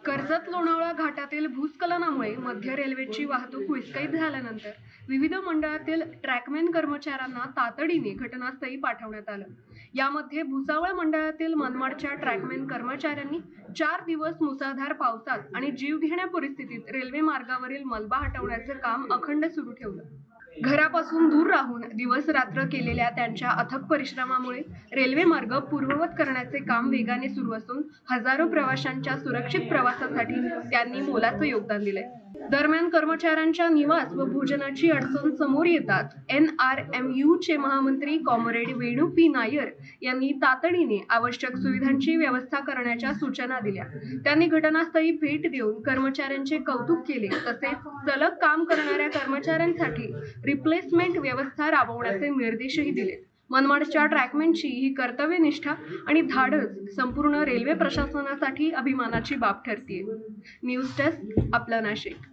कर्जत लोणावळा घाटातील भूस्खलनामुळे मध्य रेल्वेची वाहतूक विस्कळीत झाल्यानंतर विविध मंडळातील ट्रॅकमॅन कर्मचाऱ्यांना तातडीने घटनास्थळी पाठवण्यात आलं। यामध्ये भुसावळ मंडळातील मनमाडच्या ट्रॅकमॅन कर्मचाऱ्यांनी 4 दिवस मुसळधार पावसात आणि जीवघेण्या परिस्थितीत रेल्वे मार्गावरील मलबा हटवण्याचे काम अखंड सुरू ठेवलं। घरापासून दूर राहून दिवस रात्र केलेल्या त्यांच्या अथक परिश्रमामुळे रेल्वे मार्ग पूर्ववत करण्याचे काम वेगाने सुरू असून हजारो प्रवाशांच्या सुरक्षित प्रवासासाठी त्यांनी मोलाचं योगदान दिले। दरम्यान कर्मचाऱ्यांच्या निवास व भोजनाची अडचण समोर येताच NRMU चे महामंत्री कॉम्रेड वेणू पी नायर यांनी तातडीने आवश्यक सुविधांची व्यवस्था करण्याच्या सूचना दिल्या। त्यांनी घटनास्थळी भेट देऊन कर्मचाऱ्यांचे कौतुक केले, तसेच सलग काम करणाऱ्या कर्मचाऱ्यांसाठी रिप्लेसमेंट व्यवस्था राबवण्याचे निर्देशही दिले। मनमाडच्या ट्रॅकमॅनची ही कर्तव्यनिष्ठा आणि धाडस संपूर्ण रेल्वे प्रशासनासाठी अभिमानाची बाब ठरते। न्यूज डेस्क, आपला नाशिक।